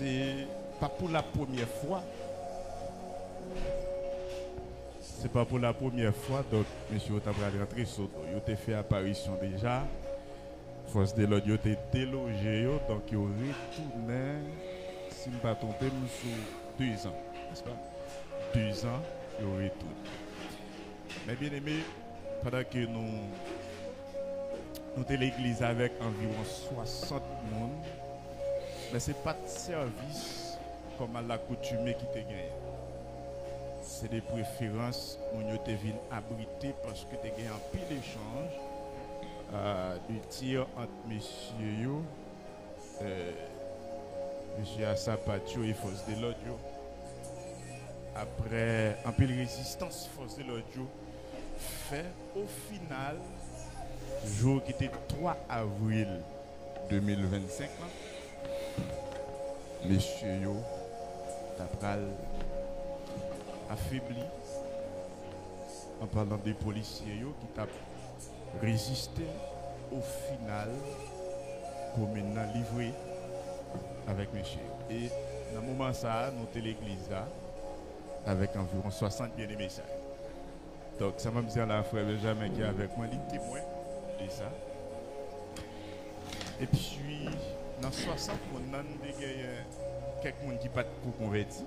c'est pas pour la première fois. C'est pas pour la première fois, donc monsieur t'a rentré sur il a fait apparition déjà. Force de l'audio était délogé, donc il retourné, si je ne me pas trompé, sur 2 ans, n'est-ce pas? 2 ans, il retourne. Mais bien aimé, pendant que nous sommes l'église avec environ 60 personnes, mais ce n'est pas de service comme à l'accoutumée qui te gagne. C'est des préférences où nous te viennent abriter parce que tu as gagné un pile d'échange. De tir entre messieurs, monsieur Assapatio et Force de l'audio. Après un peu de résistance, Force de l'audio fait au final, jour qui était 3 avril 2025, messieurs d'après affaibli en parlant des policiers qui tapent résister au final pour maintenant livrer avec monsieur. Et dans ce moment ça, nous sommes l'église là avec environ 60 bien-aimés. Donc ça m'a dit à la frère Benjamin qui est avec moi, il est témoin de ça. Et puis dans 60, on a quelques qui pas pour convertir.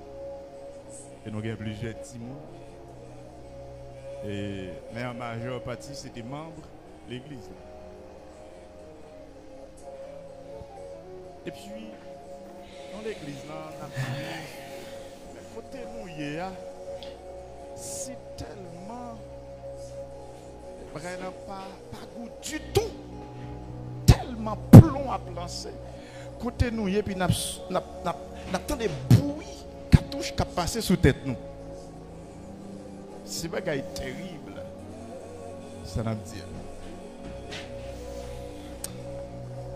Et nous avons plusieurs petits mots. Mais en majeure partie, c'était membres de l'église. Et puis, dans l'église, on a dit, côté nous, c'est tellement vraiment pas goût du tout. Tellement plomb à plancer. Côté nous, et puis, nous avons des bruits qui passent sous tête nous. C'est bagaille terrible. Ça n'a pas dit.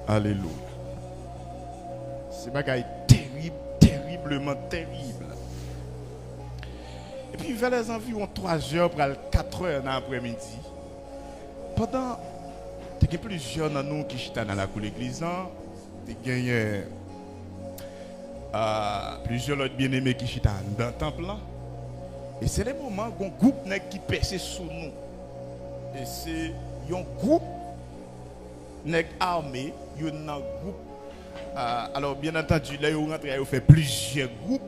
Alléluia. C'est bagaille terrible, terriblement terrible. Et puis vers les environs 3 heures pour 4 heures dans l'après-midi, pendant il y a plusieurs de nous qui sont dans la cour de l'église, il y a plusieurs autres bien-aimés qui sont dans le temple. Et c'est le moment où un groupe qui perce sous nous. Et c'est un groupe armé, il y a un groupe. Alors bien entendu, là, il fait plusieurs groupes.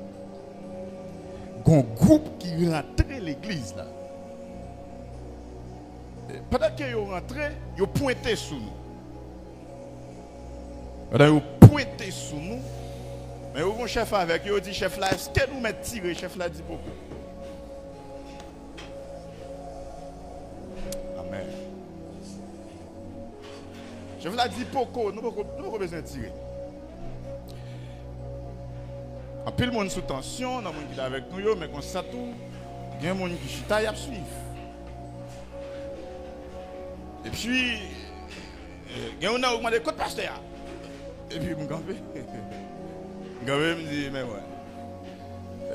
Un groupe qui rentre l'église là. Pendant qu'ils rentrent, ils pointent sous nous. Ils pointent sous nous. Mais au chef avec eux, il dit chef là, est-ce que nous mettons tirer? Chef là dit beaucoup. Amen. Chef là dit beaucoup, nous n'avons pas besoin de tirer. En plus, le monde sous tension, il y a des gens qui sont avec nous, mais comme ça, il y a des gens qui sont à suivre. Et puis, il y a des gens qui ont demandé côté pasteur. Et puis, je me dis, mais ouais.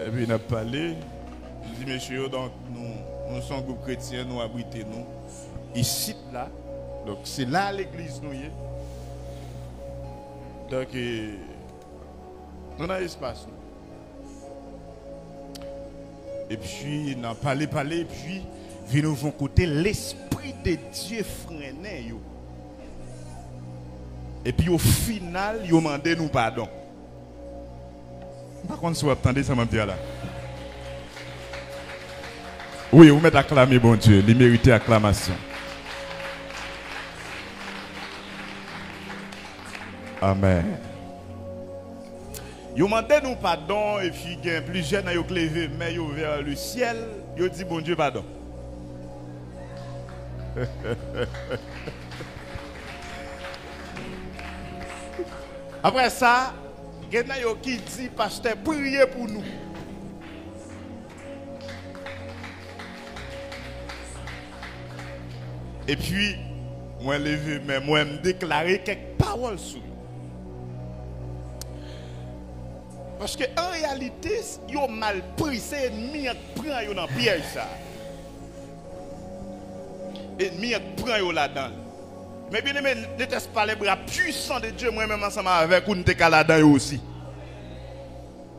Et puis, il a parlé. Je dis, monsieur, donc, nous sommes un groupe chrétien, nous abritons nous. Ici, là. Donc, c'est là l'église, nous. Donc, nous avons l'espace. Et puis, nous avons parlé, et puis, nous vont côté l'Esprit de Dieu freiné. Et puis, au final, ils ont demandé nous pardon. Par contre, si vous attendez, ça m'a dit là. Oui, vous mettez acclamer, bon Dieu, il mérite acclamation. Amen. Ils ont demandé nous pardon et puis il y a plusieurs qui ont levé mais ils ont vers le ciel, ils ont dit bon Dieu pardon. Après ça, il y a qui dit pasteur priez pour nous. Et puis moi levé mais moi me déclarer quelques paroles sur. Parce qu'en réalité, ils ont mal pris, c'est l'ennemi qui prend dans le piège. L'ennemi qui prend là-dedans. Mais bien aimé, ne teste pas les bras puissants de Dieu, moi-même ensemble avec vous, nous sommes là-dedans aussi.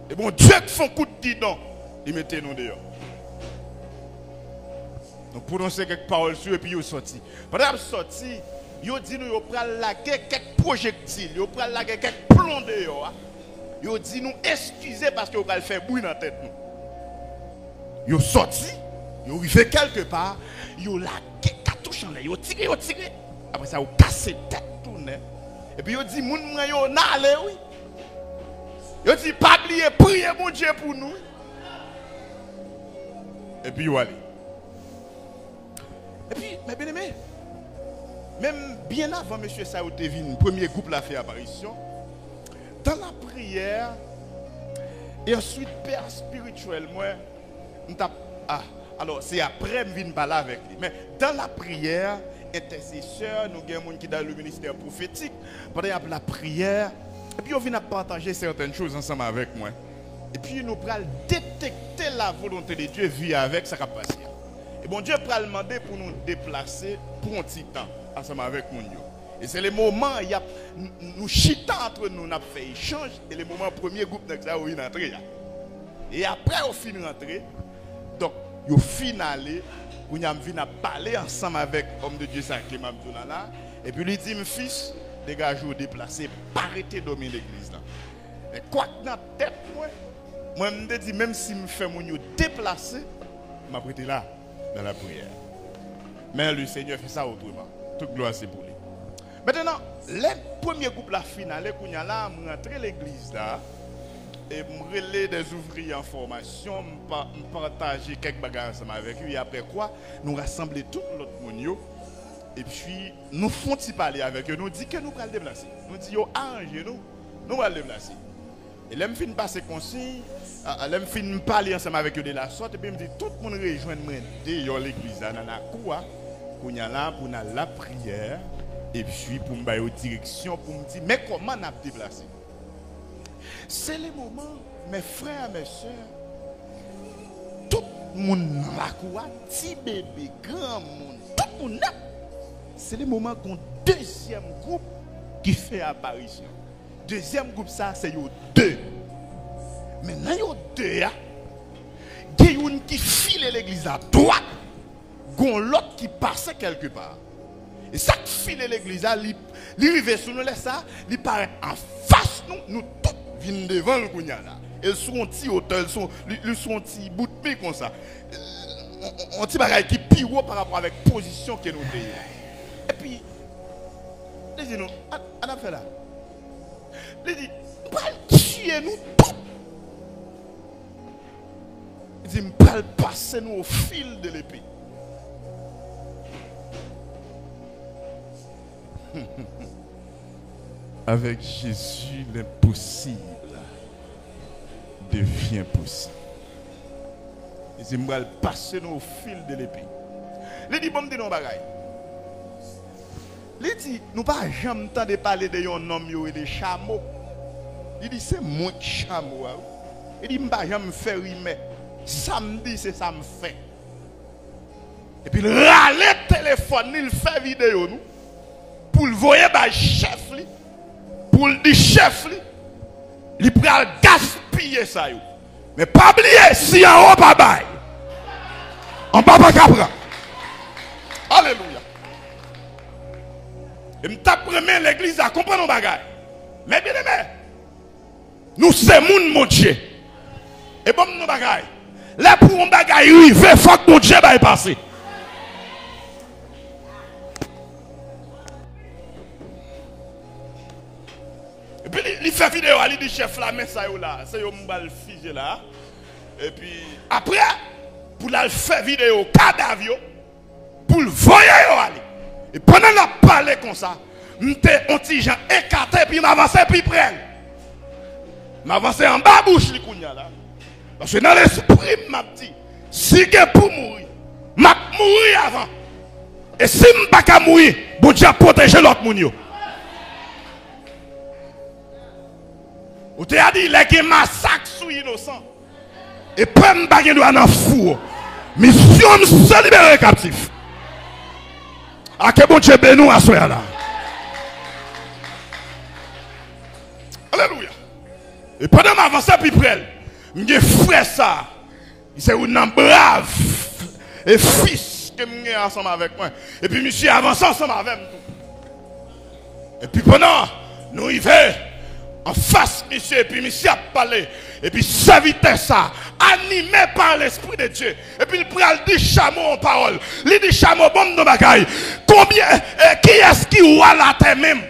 Et bon Dieu qui fait un coup de guidon, il mettait nous dehors. Donc prononcer quelques paroles sur et puis il sorti. Pendant qu'il sorti, il dit nous pral laguer quelques projectiles, il pral laguer quelques plombs dehors. Il dit nous excusez parce que vous pral faire bruit dans la tête nous. Il sorti, il arrivé quelque part, il lagué cartouche en l'air, il tiré. Après ça il cassé tête tourner. Et puis il dit moun moi yo n'allez oui. Il dit pas oublier prier mon Dieu pour nous. Et puis il allé. Et puis, mes bien-aimés, même bien avant M. Saoud Devine, premier groupe l'a fait apparition, dans la prière, et ensuite, père spirituel, moi, alors c'est après que je viens parler avec lui. Mais dans la prière, intercesseur, nous avons des gens qui sont dans le ministère prophétique, pendant la prière, et puis on vient partager certaines choses ensemble avec moi. Et puis nous allons détecter la volonté de Dieu, vivre avec sa capacité. Et bon Dieu va demander pour nous déplacer pour un petit temps ensemble avec mon Dieu. Et c'est le moment où nous chitons entre nous, nous avons fait échange. Et le moment premier groupe où nous avons entré. Et après, on finit d'entrer. Donc, au final, nous avons parler ensemble avec l'homme de Dieu, Clément Abdoulala. Et puis, lui dit, mon fils, dégagez-vous, déplacez, pas arrêter de dominer l'église. Mais quoi que dans la tête, moi, je me dis, même si je fais mon Dieu déplacer, je vais prêter là. Dans la prière. Mais le Seigneur fait ça autrement. Toute gloire c'est pour lui. Maintenant, les premiers groupes la finale, qu'on y a là, je rentre à l'église là, et je relais des ouvriers en formation, je partage quelques bagages ensemble avec eux, et après quoi, nous rassemblons tout l'autre monde, et puis nous faisons parler avec eux, nous disons que nous allons déplacer. Nous disons, arrangez nous, nous allons déplacer. Et là, je finis passer conseil, je finis parler ensemble avec eux de la sorte, et puis je me dis, tout le monde rejoint dans l'église, dans la cour, pour la prière, et puis pour me donner une direction, pour me dire, mais comment on a déplacé? C'est le moment, mes frères, mes soeurs, tout le monde dans la cour, petit bébé, grand monde, tout le monde, c'est le moment qu'on deuxième groupe qui fait apparition. Deuxième groupe, ça, c'est yo deux. Maintenant, yo deux, il y a une qui file l'église à droite, il y a l'autre qui passe quelque part. Et ça qui file l'église, il arrive sur nous, il paraît en face, nous tous venons devant le Gounia. Ils sont un petit hôtel, ils sont un petit bout de pied comme ça. Un petit bagage qui pire par rapport avec la position que nous avons. Et puis, les nous, on a fait là. Il dit, on va tuer nous tous. Il dit, on va passer nous au fil de l'épée. Avec Jésus, l'impossible devient possible. Il dit, on va passer nous au fil de l'épée. Il dit, bon, me dit non bagaille. Il dit, nous pas jamais entendu parler de un homme et des chameaux. Il dit, c'est moi qui chameau. Il dit, je ne vais pas jamais faire rimer. Samedi, c'est ça me fait. Et puis, il râle le téléphone, il fait vidéo. Nous, pour le voir, le chef, pour le dire chef, il peut gaspiller ça. Mais pas oublier, si en haut, pas bail. En bas, pas capra. Alléluia. Et je tape l'église à comprendre nos bagages. Mais bien aimé, nous sommes mon Dieu. Et bon, nos bagages. Là pour un bagage, il faut que mon Dieu va passer. Et puis il fait vidéo, il dit chef là, mais ça là, c'est un le figé là. Et puis après, pour la faire vidéo, cadavre, pour le voyer aller. Et pendant la parler comme ça, m'étais un petit gens écarté puis m'avancer puis près. M'avancer en bas bouche li kounya là. Parce que dans l'esprit m'a dit, si que pour mourir, m'a mourir avant. Et si m'pas ka mourir, bon Dieu protéger l'autre moun yo. Ou te a dit il y a un massacre sur innocent. Et pas m'pas gen doit dans four. Mission se libérer captif. A que bon Dieu bénou à soi là. Alléluia. Et pendant m'avancer puis près, M'ge frère ça. C'est un brave et fils que m'ge ensemble avec moi. Et puis monsieur avance ensemble avec moi. Et puis pendant nous y va en face monsieur et puis monsieur a parlé et puis serviteur ça animé par l'esprit de Dieu. Et puis il prend dit chameau en parole. Il dit chameau bon de bagaille. Combien qui est-ce qui voit la terre même?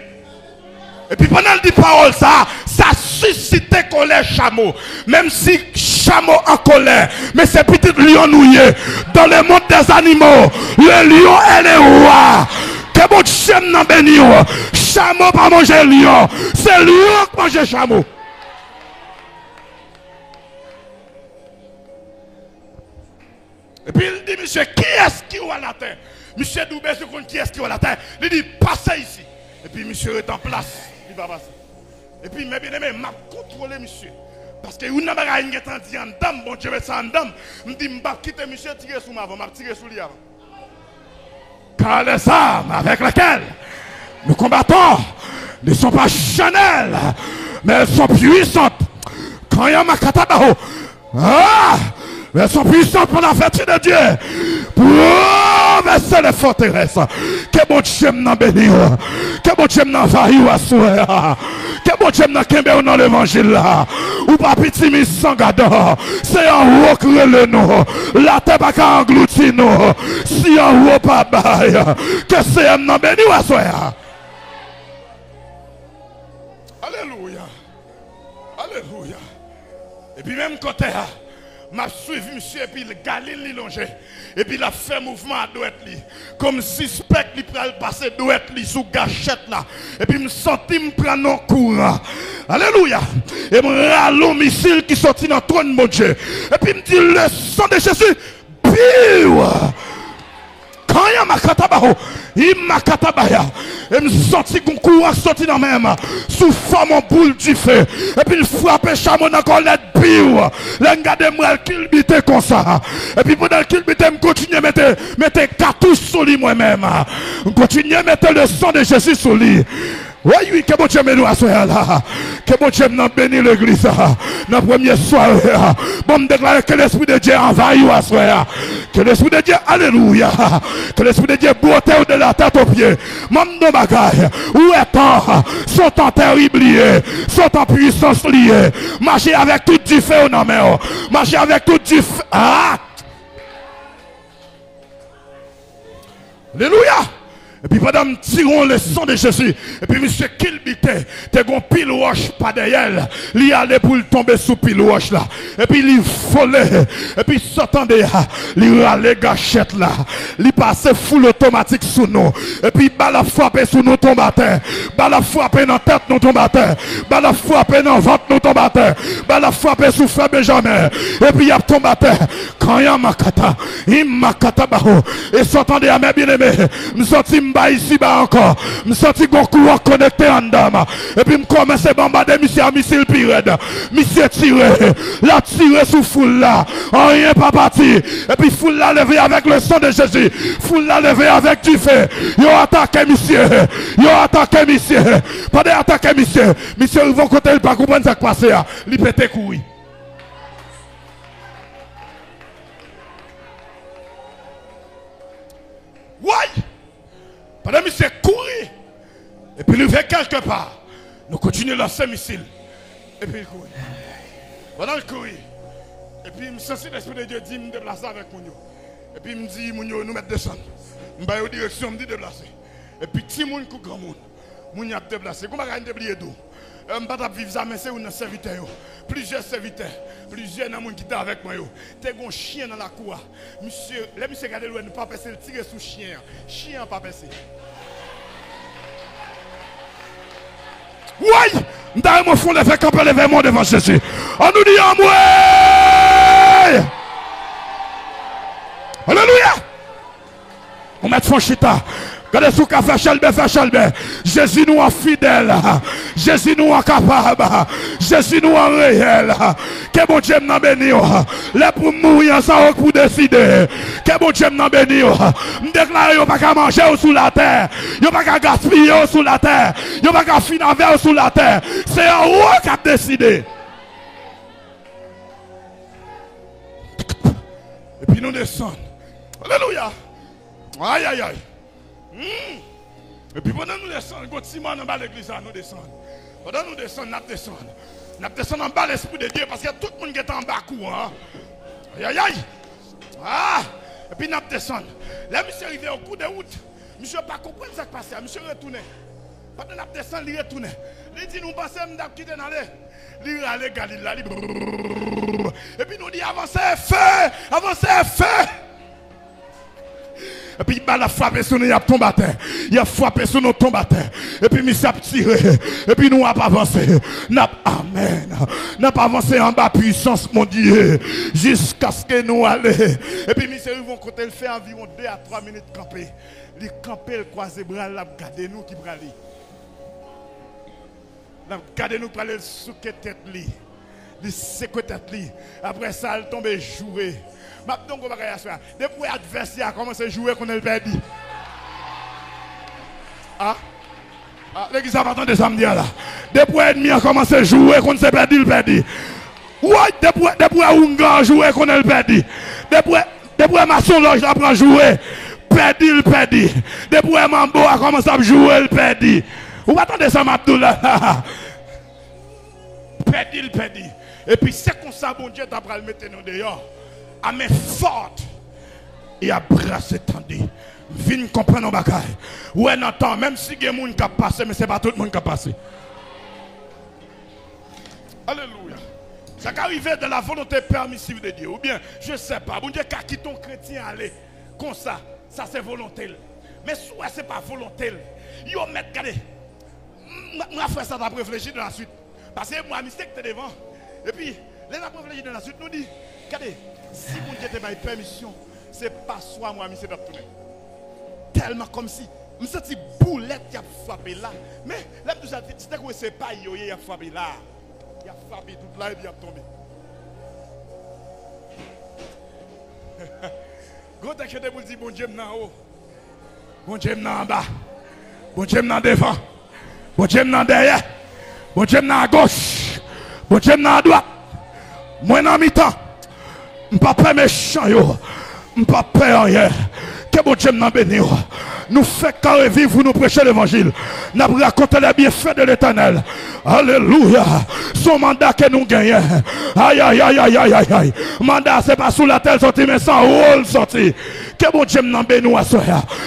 Et puis pendant le dit parole ça suscitait colère chameau. Même si chameau en colère, mais c'est petit lion nouillé. Dans le monde des animaux, le lion est le roi. Que bon Dieu n'a béni. Chameau pas manger lion. C'est lion qui mange chameau. Et puis il dit, monsieur, qui est-ce qui voit la terre? Monsieur Doubé, je connais qui est-ce qui voit la terre. Il dit, passez ici. Et puis monsieur est en place. Il va passer. Et puis, mes bien-aimés, m'a contrôlé, monsieur. Parce que vous n'avez pas dit en dame, bon Dieu, c'est en dame. Je dis, je vais quitter monsieur, tirer sous ma avant, je tirer sous lui avant. Car les armes avec lesquelles nous combattons ne sont pas charnelles, mais elles sont puissantes. Quand il y a ma katabao, elles sont puissantes pour la vertu de Dieu. Pour renverser les forteresses. Que bon Dieu m'en bénisse. Que bon Dieu m'en vaille ou assoir. Que bon Dieu m'en kembe dans l'évangile là. Ou pas petit mis sans gadon. C'est en haut que le nom. La terre pas qu'à engloutir nous. Si en haut pas bail. Que c'est m'en bénisse ou assoir. Alléluia. Alléluia. Et puis même côté m'a suivi monsieur et puis le Galilée longé et puis il a fait mouvement à droite li comme si spectre li pral passer droite li sous gâchette là et puis me senti me prendre en courant. Alléluia. Et me rallo missile qui sorti dans trône mon Dieu et puis me dit le sang de Jésus piou. Quand il y a ma katabaho, il m'a katabaya. Et me senti qu'on courant sorti dans même sous forme en boule du feu. Et puis il frappe chameau dans colette piou. L'engade moi kilbité comme ça. Et puis pendant qu'il kilbité me continue mettre cartouche sur lui moi-même. Continue mettre le sang de Jésus sur lui. Oui, que bon Dieu me nous assoya là. Que bon Dieu nous bénisse l'église. Dans la première soirée. Bon, me déclare que l'Esprit de Dieu envahit ou assoya. Que l'Esprit de Dieu, alléluia. Que l'Esprit de Dieu beauté de la tête aux pieds. Même nos bagailles. Où est-on? Sont en terrible liés. Sont en puissance liés. Marchez avec tout du feu au nom. Marchez avec tout du feu. Ah! Alléluia. Et puis pendant que tirons le sang de Jésus, et puis monsieur Kilbité, t'es gon pile roche pas derrière, il allait pour tomber sous pile roche là. Et puis il volait, et puis s'entendait, il râlait gâchette là, il passait full automatique sous nous. Et puis balle frappé sous nous tombateur, balle frappé dans tête nous tombateur, balle frappé dans ventre nous tombateur, balle frappé sous frère Benjamin. Et puis il y a tombateur, quand il y a makata, il makata baho, et s'entendait à mes bien-aimés, me senti ici bas encore, me senti qu'on courant connecté en dame. Et puis me commence à bombarder monsieur à missile pirate. Monsieur tiré, la tiré sous foule là. En rien pas parti. Et puis foule là levé avec le sang de Jésus. Foule là levé avec du feu. Yo attaqué monsieur. Yo attaqué monsieur. Pendant attaqué monsieur. Monsieur ils vont côté il pas comprendre ce qui passe là. Il pète couille. Ouais. Pendant que monsieur courir, et puis il fait quelque part, nous continuons à lancer missile. Et puis il courit. Pendant qu'il courit, et puis je sens l'Esprit de Dieu dit, me déplacer avec Mounio. Et puis il me dit, Mounio, nous mettre descendre. Je vais en direction, me dit déplacer. Et puis petit monde ou grand monde, Mounio a déplacé. Comment on a déplié d'eau? Je ne vais pas vivre ça, mais c'est un serviteur. Plusieurs serviteurs, plusieurs gens qui étaient avec moi. Tu as un chien dans la cour. Monsieur, les monsieur regardez loin, ne pas passer, le tirer sous chien. Chien pas passer. Oui! Nous avons fond de faire camper l'événement devant Jésus. On nous dit en moi! Alléluia! On met fond chita. Regardez ce qu'a fait Chalbert. Jésus nous en fidèle. Jésus nous en capable. Jésus nous en réel. Que bon Dieu nous bénisse. Là pour mourir, ça pour décider. Que bon Dieu nous bénisse. Nous déclarons qu'il n'y a pas qu'à manger sous la terre. Il n'y a pas qu'à gaspiller sous la terre. Il n'y a pas qu'à finir sous la terre. C'est un roi qui a décidé. puis nous descendons. Alléluia. Aïe, aïe, aïe. Et puis pendant nous descendons, quand Simon en bas de l'église, nous descendons. Pendant nous descendons, nous descendons. Nous descendons en bas l'Esprit de Dieu parce qu'il y a tout le monde qui est en bas courant. Aïe, aïe, aïe. Ah. Et puis nous descendons. Là, monsieur arrivé au coup de route. Monsieur n'a pas compris ce qui passé. Monsieur retourné. Pendant nous descendons, il retourne. Il dit, nous passons, nous avons quitté dans l'air. Il allait Galilée. Et puis nous dit, avancez, feu. Avancez, feu. Et puis il a frappé sur nous, il a tombé à terre. Il a frappé sur nous, tombe à terre. Et puis il a tiré. Et puis nous avons avancé. Amen. Nous avons avancé en bas puissance, mon Dieu. Jusqu'à ce que nous allions. Et puis monsieur arrive au côté, il fait environ 2 à 3 minutes camper. Il campe, il croise les bras, il regarde nous qui bralent. Il regarde nous pour aller sous la tête. Il secoue la tête. Après ça, il tombe et jouer. Depuis l'adversaire a commencé à jouer qu'on a perdu. L'église a entendu ça me dire là. Depuis l'ennemi a commencé à jouer qu'on s'est perdu, il perdu. Ouais, depuis l'Unga a joué qu'on a perdu. Depuis Maçon Loge a pris jouer, perdu, il perdu. Depuis Mambo a commencé à jouer, il perdu. Vous attendez ça, Mabdoula? Perdu, il perdu. Et puis c'est comme ça, bon Dieu, d'après le mettre nous dehors. À main forte et à bras étendus. Viens comprendre nos bagailles. Ouais, n'entend, même si il y a des gens qui ont passé, mais ce n'est pas tout le monde qui a passé. Alléluia. Ça arrive de la volonté permissive de Dieu. Ou bien, je ne sais pas, bon Dieu, quand qui ton chrétien aller comme ça c'est volonté. Mais soit ce n'est pas volonté. Yo met, regardez, moi frère ça t'a réfléchi de la suite. Parce que moi, mystère que tu es devant. Et puis, les a réfléchi de la suite, nous dit, regardez, si mon Dieu te donne permission, c'est pas soi moi, monsieur d'abtourner. Tellement comme si, je me sens boulette qui a frappé là. Mais là, c'était quoi, c'est pas yo, il a frappé là. Il a frappé tout là et puis il a tombé. Gros texte de vous dire, bon Dieu, en haut. Bon Dieu, en bas. Bon Dieu, en devant. Bon Dieu, en derrière. Bon Dieu, à gauche. Bon Dieu, à droite. Moi, en mi-temps. Je ne suis pas méchant, je ne suis pas peur rien. Que bon Dieu nous bénisse. Nous fait carré vivre, nous prêcher l'évangile. Nous avons raconté les bienfaits de l'éternel. Alléluia. Son mandat que nous gagnons. Aïe, aïe, aïe, aïe, aïe, aïe, aïe. Mandat, ce n'est pas sous la tête sorti, mais sans rôle sorti. Que bon Dieu nous bénisse à soi.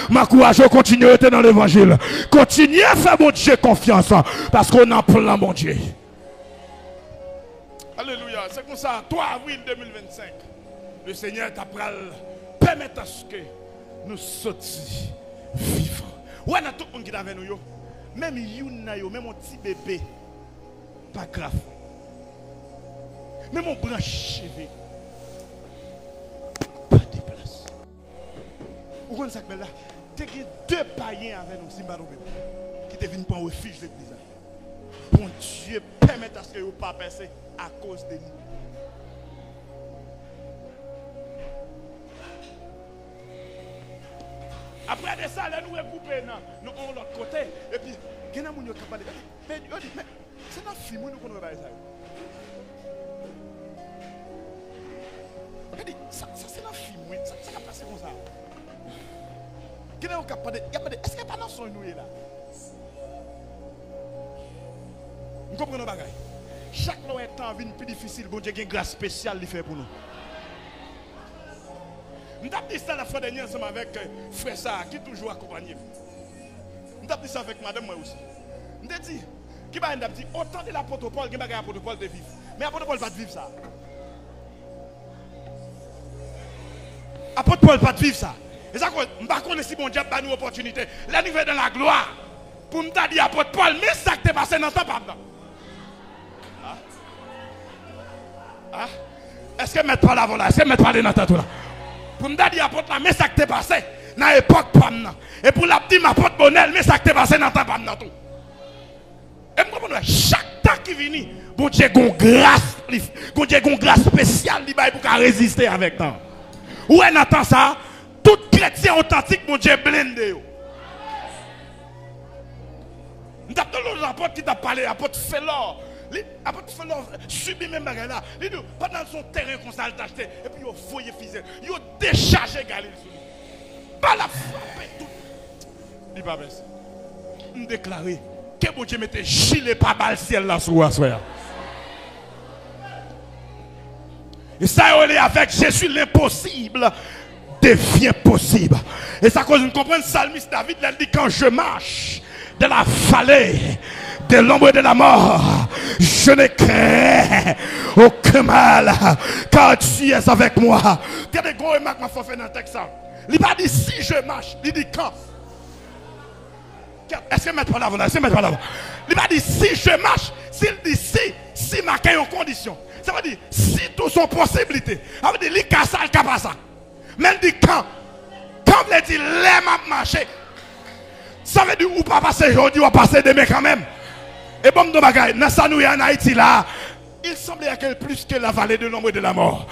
Ma courage, continue à être dans l'évangile. Continuez à faire mon Dieu confiance. Parce qu'on a plein mon Dieu. Alléluia. C'est comme ça, 3 avril 2025. Le Seigneur t'apprend permettre à ce que nous sortions vivants. Ouais, il y a tout le monde qui est avec nous. Même Youna, même mon petit bébé. Pas grave. Même mon branche cheveux. Pas de place. Vous comprenez ça que là? Tu as 2 païens avec nous, Simbaroube, qui te viennent prendre refuge de l'église. Bon Dieu, permette à ce que vous ne pas passer à cause de nous. Après de ça, nous regroupons nous on l'autre côté. Et puis, il y a des gens qui ont parlé. Mais c'est notre film, nous connaissons ça. Regardez, ça c'est notre film, ça va passer comme ça. Il y a des gens qui ont parlé. Est-ce qu'il n'y a pas dans son nous là? Vous comprenez nos bagailles? Chaque temps vient plus difficile, bon Dieu a une grâce spéciale qui fait pour nous. Nous avons dit ça la fois dernière ensemble avec frère Sarah qui toujours accompagné. Nous avons dit ça avec madame moi aussi. Nous avons dit, qui va nous dit autant de l'apôtre Paul, qui va l'apôtre Paul de vivre. Mais l'apôtre Paul va vivre ça. L'apôtre Paul va vivre ça. Et ça, je ne sais pas si mon Dieu a une opportunité. Là, nous venons dans la gloire. Pour nous dire l'apôtre Paul, mais ça qui t'est passé dans ta part. Est-ce que mettre pas la vola? Est-ce que mettre pas les natas là? Pour me dire apôtre là, mais ça qui t'est passé dans l'époque pam. Et pour la petite apôtre Bonel, mais ça qui t'est passé dans ta pam tout. Et moi chaque temps qui vient, bon Dieu gon grâce, bon Dieu gon grâce spéciale pour résister avec temps. Où est Nathan ça? Tout chrétien authentique, mon Dieu blindé. Nous avons l'apôtre qui t'a parlé, l'apôtre Félor. Après, tu fais subir même bagarre là. Pendant son terrain qu'on s'est acheté, et puis il faut y fiser. Il déchargé Galil sur lui. Pas la frappe tout. Il va merci. On déclare que bon Dieu mette gilet pas balle ciel là sur soir. Et ça est avec Jésus l'impossible devient possible. Et ça cause nous comprendre psalmiste David il dit quand je marche de la vallée de l'ombre de la mort, je ne crains aucun mal, car tu es avec moi. Regardez gros remarque m'a fait dans le texte. Il pas dit si je marche, il dit quand. Est-ce que mettre par là, est-ce que mettre par là? Il pas dit si je marche, s'il dit si marqué en condition. Ça veut dire si tout sont possibilités. Ça veut dire il casse ça, il casse ça. Mais il dit quand vous dit les m'a marché. Ça veut dire ou pas passer aujourd'hui ou passer demain quand même. Et bon, dans bagaille, dans ça nous en Haïti là, il semblait qu'il y a plus que la vallée de l'ombre de la mort.